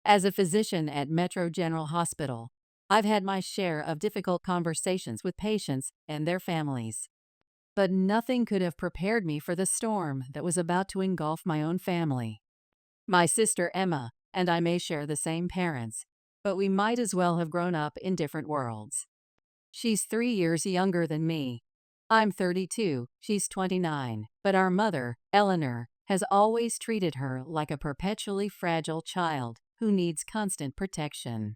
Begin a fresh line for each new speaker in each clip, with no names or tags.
As a physician at Metro General Hospital, I've had my share of difficult conversations with patients and their families. But nothing could have prepared me for the storm that was about to engulf my own family. My sister Emma and I may share the same parents, but we might as well have grown up in different worlds. She's 3 years younger than me. I'm 32, she's 29, but our mother, Eleanor, has always treated her like a perpetually fragile child who needs constant protection.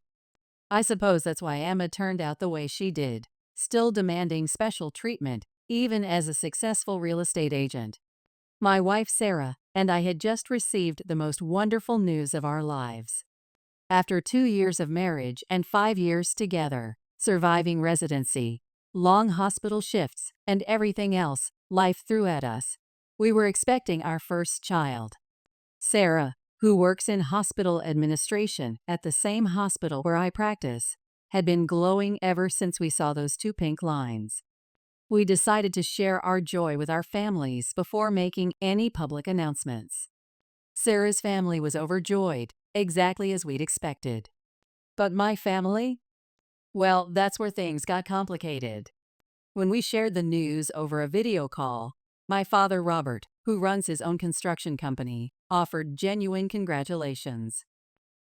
I suppose that's why Emma turned out the way she did, still demanding special treatment, even as a successful real estate agent. My wife Sarah and I had just received the most wonderful news of our lives. After 2 years of marriage and 5 years together, surviving residency, long hospital shifts, and everything else life threw at us, we were expecting our first child. Sarah, who works in hospital administration at the same hospital where I practice, had been glowing ever since we saw those two pink lines. We decided to share our joy with our families before making any public announcements. Sarah's family was overjoyed, exactly as we'd expected. But my family? Well, that's where things got complicated. When we shared the news over a video call, my father Robert, who runs his own construction company, offered genuine congratulations.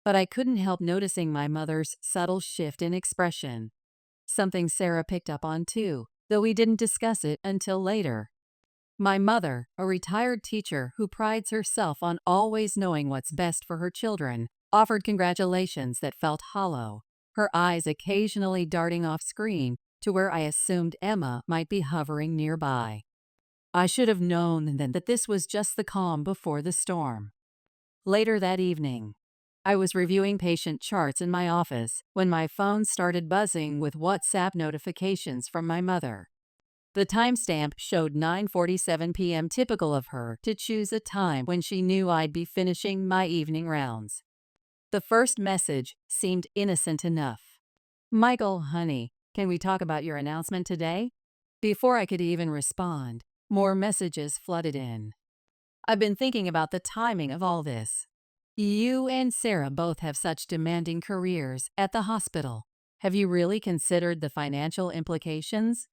But I couldn't help noticing my mother's subtle shift in expression, something Sarah picked up on too, though we didn't discuss it until later. My mother, a retired teacher who prides herself on always knowing what's best for her children, offered congratulations that felt hollow, her eyes occasionally darting off screen to where I assumed Emma might be hovering nearby. I should have known then that this was just the calm before the storm. Later that evening, I was reviewing patient charts in my office when my phone started buzzing with WhatsApp notifications from my mother. The timestamp showed 9:47 p.m., typical of her to choose a time when she knew I'd be finishing my evening rounds. The first message seemed innocent enough. "Michael, honey, can we talk about your announcement today?" Before I could even respond, more messages flooded in. "I've been thinking about the timing of all this. You and Sarah both have such demanding careers at the hospital. Have you really considered the financial implications?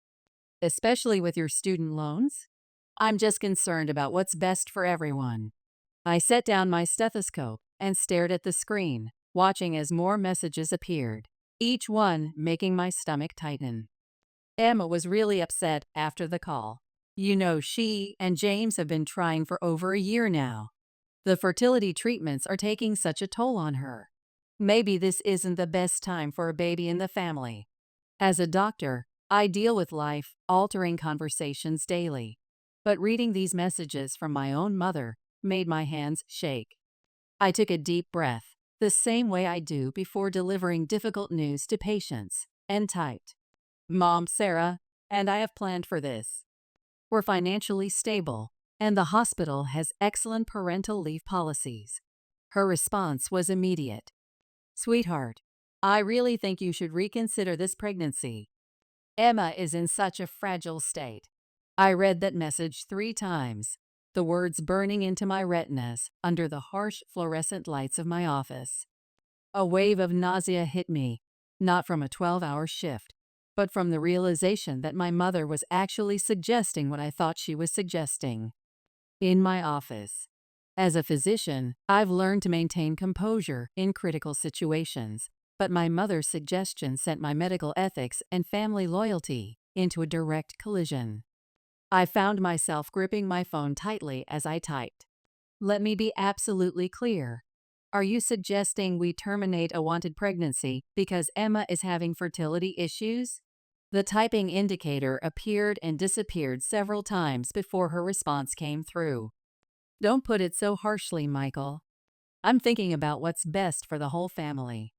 Especially with your student loans? I'm just concerned about what's best for everyone." I set down my stethoscope and stared at the screen, watching as more messages appeared, each one making my stomach tighten. Emma was really upset after the call. You know, she and James have been trying for over a year now. The fertility treatments are taking such a toll on her. Maybe this isn't the best time for a baby in the family. As a doctor, I deal with life-altering conversations daily. But reading these messages from my own mother made my hands shake. I took a deep breath, the same way I do before delivering difficult news to patients, and typed, "Mom, Sarah, and I have planned for this. We're financially stable, and the hospital has excellent parental leave policies." Her response was immediate. "Sweetheart, I really think you should reconsider this pregnancy. Emma is in such a fragile state." I read that message 3 times, the words burning into my retinas under the harsh fluorescent lights of my office. A wave of nausea hit me, not from a 12-hour shift, but from the realization that my mother was actually suggesting what I thought she was suggesting. In my office. As a physician, I've learned to maintain composure in critical situations, but my mother's suggestion sent my medical ethics and family loyalty into a direct collision. I found myself gripping my phone tightly as I typed. "Let me be absolutely clear. Are you suggesting we terminate a wanted pregnancy because Emma is having fertility issues?" The typing indicator appeared and disappeared several times before her response came through. "Don't put it so harshly, Michael. I'm thinking about what's best for the whole family.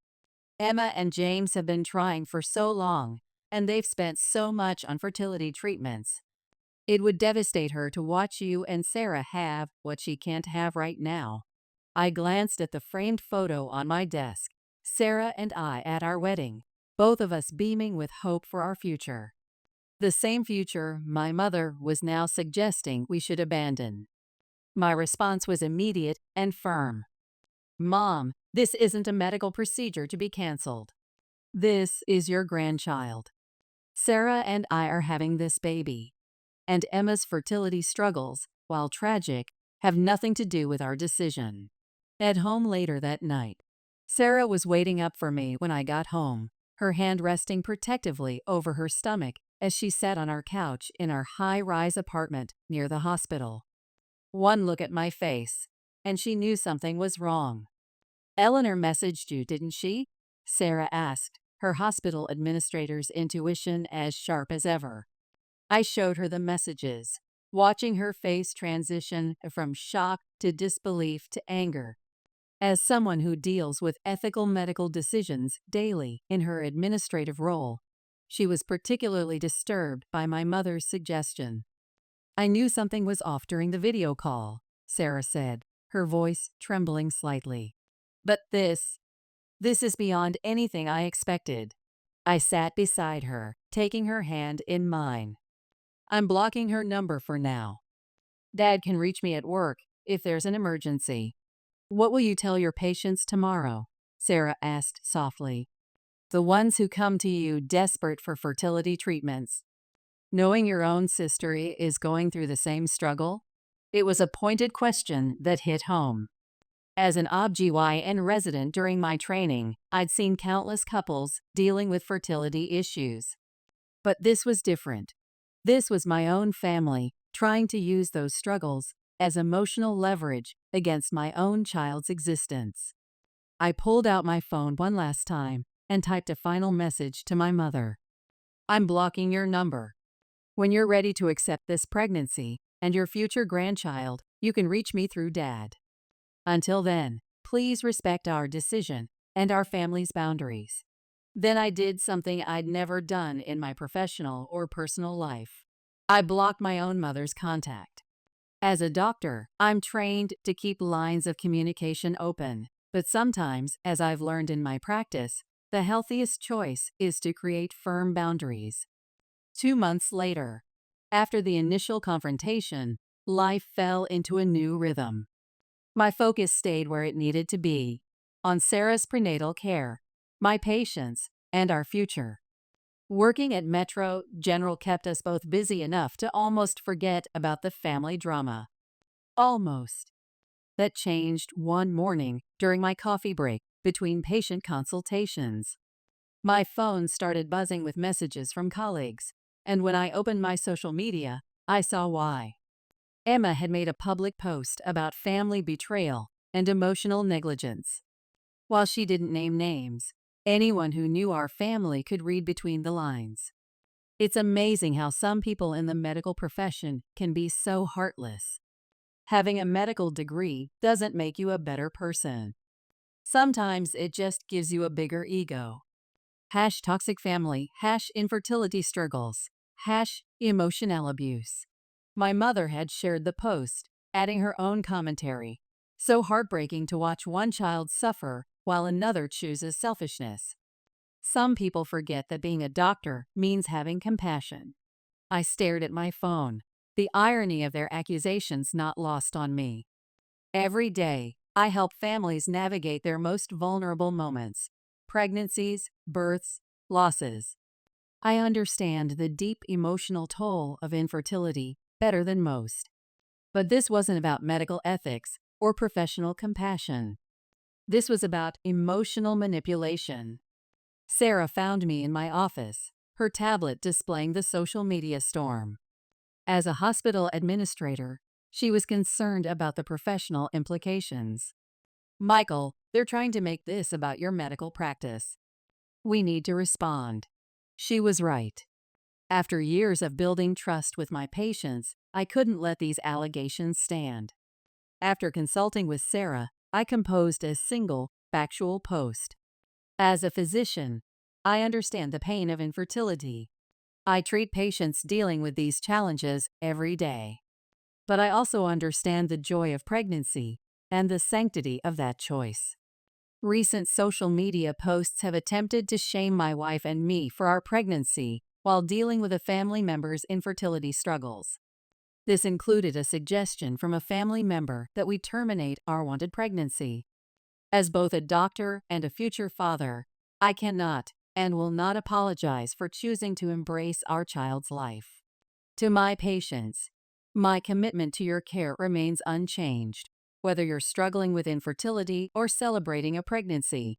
Emma and James have been trying for so long, and they've spent so much on fertility treatments. It would devastate her to watch you and Sarah have what she can't have right now." I glanced at the framed photo on my desk, Sarah and I at our wedding, both of us beaming with hope for our future. The same future my mother was now suggesting we should abandon. My response was immediate and firm. "Mom, This isn't a medical procedure to be canceled. This is your grandchild. Sarah and I are having this baby, and Emma's fertility struggles, while tragic, have nothing to do with our decision. At home later that night, Sarah was waiting up for me when I got home, her hand resting protectively over her stomach as she sat on our couch in our high-rise apartment near the hospital. One look at my face, and she knew something was wrong. "Eleanor messaged you, didn't she?" Sarah asked, her hospital administrator's intuition as sharp as ever. I showed her the messages, watching her face transition from shock to disbelief to anger. As someone who deals with ethical medical decisions daily in her administrative role, she was particularly disturbed by my mother's suggestion. "I knew something was off during the video call," Sarah said, her voice trembling slightly. "But this is beyond anything I expected." I sat beside her, taking her hand in mine. "I'm blocking her number for now. Dad can reach me at work if there's an emergency." "What will you tell your patients tomorrow?" Sarah asked softly. "The ones who come to you desperate for fertility treatments. Knowing your own sister is going through the same struggle?" It was a pointed question that hit home. As an OB/GYN resident during my training, I'd seen countless couples dealing with fertility issues. But this was different. This was my own family trying to use those struggles as emotional leverage against my own child's existence. I pulled out my phone one last time and typed a final message to my mother. "I'm blocking your number. When you're ready to accept this pregnancy and your future grandchild, you can reach me through Dad. Until then, please respect our decision and our family's boundaries." Then I did something I'd never done in my professional or personal life. I blocked my own mother's contact. As a doctor, I'm trained to keep lines of communication open, but sometimes, as I've learned in my practice, the healthiest choice is to create firm boundaries. 2 months later, after the initial confrontation, life fell into a new rhythm. My focus stayed where it needed to be, on Sarah's prenatal care, my patients, and our future. Working at Metro General kept us both busy enough to almost forget about the family drama. Almost. That changed one morning during my coffee break between patient consultations. My phone started buzzing with messages from colleagues, and when I opened my social media, I saw why. Emma had made a public post about family betrayal and emotional negligence. While she didn't name names, anyone who knew our family could read between the lines. It's amazing how some people in the medical profession can be so heartless. Having a medical degree doesn't make you a better person. Sometimes it just gives you a bigger ego. #toxic family, #infertility struggles, #emotional abuse. My mother had shared the post, adding her own commentary. "So heartbreaking to watch one child suffer while another chooses selfishness. Some people forget that being a doctor means having compassion." I stared at my phone, the irony of their accusations not lost on me. Every day, I help families navigate their most vulnerable moments: pregnancies, births, losses. I understand the deep emotional toll of infertility better than most. But this wasn't about medical ethics or professional compassion. This was about emotional manipulation. Sarah found me in my office, her tablet displaying the social media storm. As a hospital administrator, she was concerned about the professional implications. "Michael, they're trying to make this about your medical practice. We need to respond." She was right. After years of building trust with my patients, I couldn't let these allegations stand. After consulting with Sarah, I composed a single, factual post. "As a physician, I understand the pain of infertility. I treat patients dealing with these challenges every day. But I also understand the joy of pregnancy and the sanctity of that choice. Recent social media posts have attempted to shame my wife and me for our pregnancy while dealing with a family member's infertility struggles. This included a suggestion from a family member that we terminate our wanted pregnancy. As both a doctor and a future father, I cannot and will not apologize for choosing to embrace our child's life. To my patients, my commitment to your care remains unchanged, whether you're struggling with infertility or celebrating a pregnancy.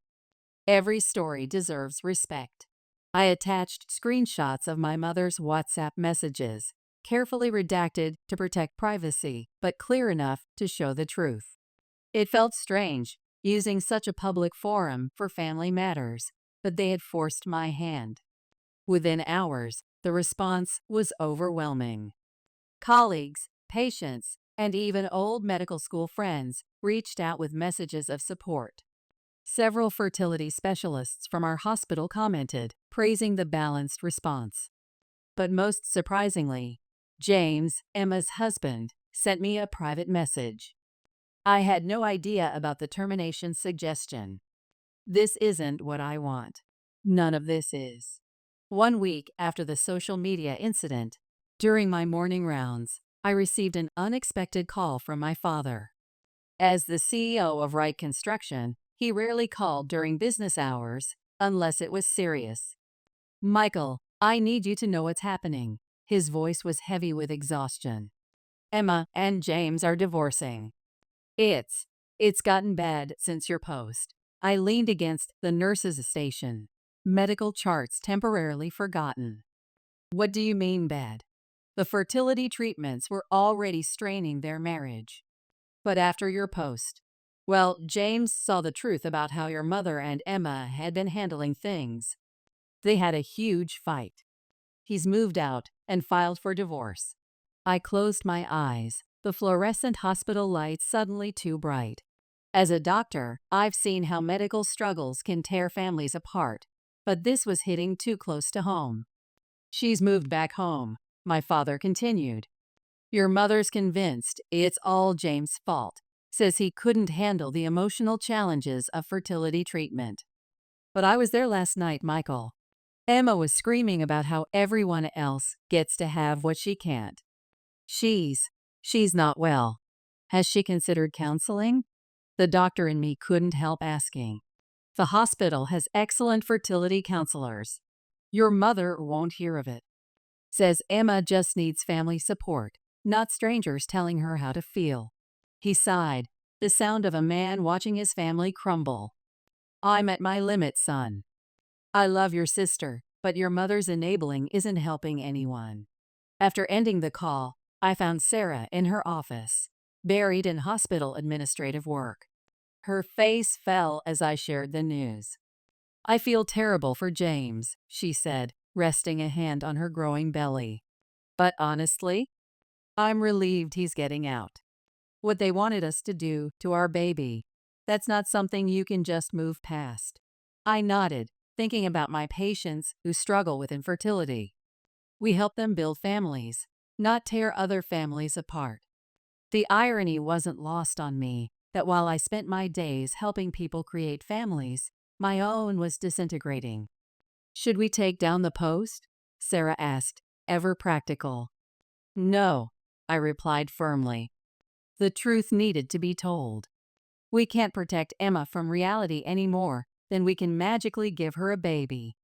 Every story deserves respect. I attached screenshots of my mother's WhatsApp messages, carefully redacted to protect privacy, but clear enough to show the truth. It felt strange, using such a public forum for family matters, but they had forced my hand. Within hours, the response was overwhelming. Colleagues, patients, and even old medical school friends reached out with messages of support. Several fertility specialists from our hospital commented, praising the balanced response. But most surprisingly, James, Emma's husband, sent me a private message. I had no idea about the termination suggestion. This isn't what I want. None of this is. 1 week after the social media incident, during my morning rounds, I received an unexpected call from my father. As the CEO of Wright Construction, he rarely called during business hours unless it was serious. "Michael, I need you to know what's happening." His voice was heavy with exhaustion. "Emma and James are divorcing. It's it's gotten bad since your post." I leaned against the nurse's station. Medical charts temporarily forgotten. "What do you mean bad?" "The fertility treatments were already straining their marriage. But after your post, well, James saw the truth about how your mother and Emma had been handling things. They had a huge fight. He's moved out and filed for divorce." I closed my eyes, the fluorescent hospital lights suddenly too bright. As a doctor, I've seen how medical struggles can tear families apart, but this was hitting too close to home. "She's moved back home," my father continued. "Your mother's convinced it's all James' fault, says he couldn't handle the emotional challenges of fertility treatment." But I was there last night, Michael. Emma was screaming about how everyone else gets to have what she can't. She's not well. Has she considered counseling? The doctor in me couldn't help asking. "The hospital has excellent fertility counselors. Your mother won't hear of it. Says Emma just needs family support, not strangers telling her how to feel." He sighed, the sound of a man watching his family crumble. "I'm at my limit, son. I love your sister, but your mother's enabling isn't helping anyone." After ending the call, I found Sarah in her office, buried in hospital administrative work. Her face fell as I shared the news. "I feel terrible for James," she said, resting a hand on her growing belly. "But honestly, I'm relieved he's getting out. What they wanted us to do to our baby, that's not something you can just move past." I nodded, thinking about my patients who struggle with infertility. We help them build families, not tear other families apart. The irony wasn't lost on me that while I spent my days helping people create families, my own was disintegrating. "Should we take down the post?" Sarah asked, ever practical. "No," I replied firmly. The truth needed to be told. We can't protect Emma from reality any more than we can magically give her a baby.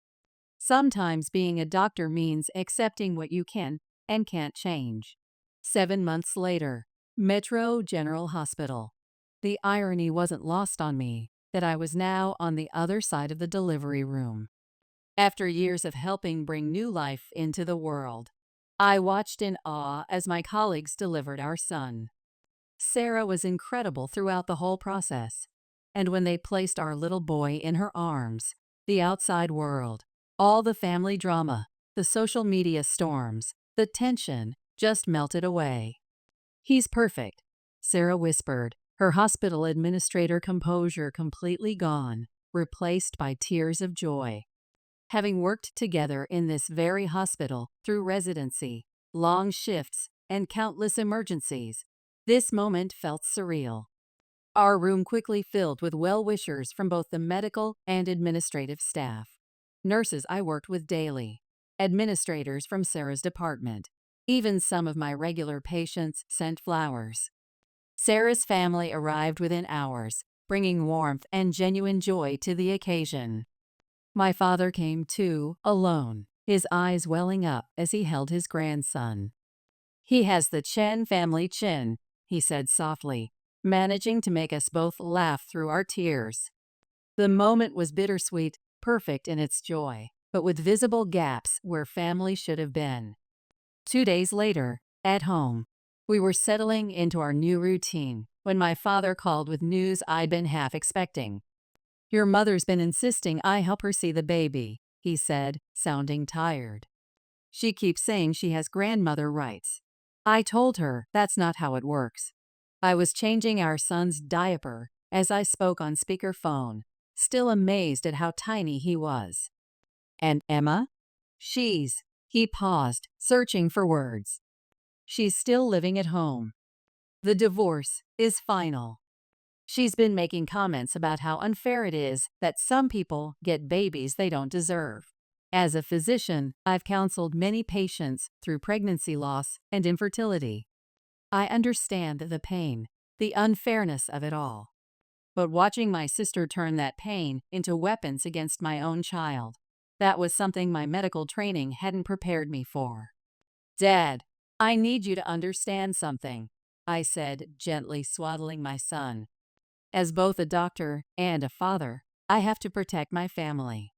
Sometimes being a doctor means accepting what you can and can't change. 7 months later, Metro General Hospital. The irony wasn't lost on me that I was now on the other side of the delivery room. After years of helping bring new life into the world, I watched in awe as my colleagues delivered our son. Sarah was incredible throughout the whole process, and when they placed our little boy in her arms, the outside world, all the family drama, the social media storms, the tension just melted away. "He's perfect," Sarah whispered, her hospital administrator composure completely gone, replaced by tears of joy. Having worked together in this very hospital through residency, long shifts, and countless emergencies, this moment felt surreal. Our room quickly filled with well-wishers from both the medical and administrative staff. Nurses I worked with daily, administrators from Sarah's department. Even some of my regular patients sent flowers. Sarah's family arrived within hours, bringing warmth and genuine joy to the occasion. My father came too, alone, his eyes welling up as he held his grandson. "He has the Chen family chin," he said softly, managing to make us both laugh through our tears. The moment was bittersweet, perfect in its joy, but with visible gaps where family should have been. 2 days later, at home, we were settling into our new routine when my father called with news I'd been half expecting. "Your mother's been insisting I help her see the baby," he said, sounding tired. "She keeps saying she has grandmother rights. I told her that's not how it works." I was changing our son's diaper as I spoke on speakerphone, still amazed at how tiny he was. "And Emma?" He paused, searching for words. "She's still living at home. The divorce is final. She's been making comments about how unfair it is that some people get babies they don't deserve. As a physician, I've counseled many patients through pregnancy loss and infertility. I understand the pain, the unfairness of it all. But watching my sister turn that pain into weapons against my own child, that was something my medical training hadn't prepared me for. Dad, I need you to understand something," I said, gently swaddling my son. "As both a doctor and a father, I have to protect my family.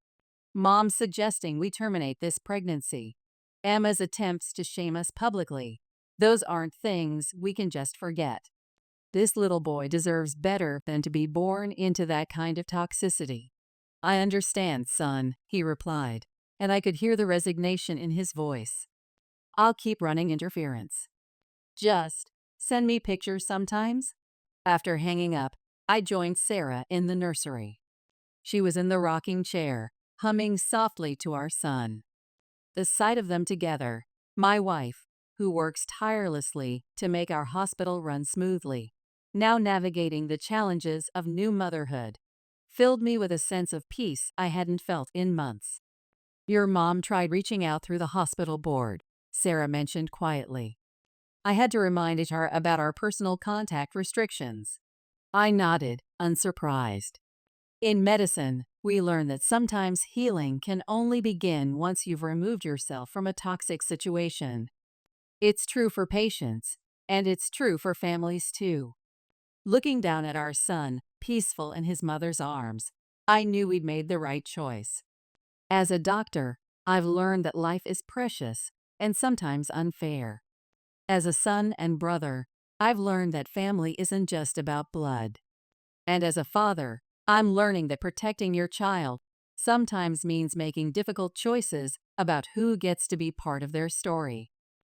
Mom's suggesting we terminate this pregnancy. Emma's attempts to shame us publicly. Those aren't things we can just forget. This little boy deserves better than to be born into that kind of toxicity." "I understand, son," he replied, and I could hear the resignation in his voice. "I'll keep running interference. Just send me pictures sometimes." After hanging up, I joined Sarah in the nursery. She was in the rocking chair, humming softly to our son. The sight of them together, my wife, who works tirelessly to make our hospital run smoothly, now navigating the challenges of new motherhood, filled me with a sense of peace I hadn't felt in months. "Your mom tried reaching out through the hospital board," Sarah mentioned quietly. I had to remind HR about our personal contact restrictions. I nodded, unsurprised. In medicine, we learn that sometimes healing can only begin once you've removed yourself from a toxic situation. It's true for patients, and it's true for families too. Looking down at our son, peaceful in his mother's arms, I knew we'd made the right choice. As a doctor, I've learned that life is precious and sometimes unfair. As a son and brother, I've learned that family isn't just about blood. And as a father, I'm learning that protecting your child sometimes means making difficult choices about who gets to be part of their story.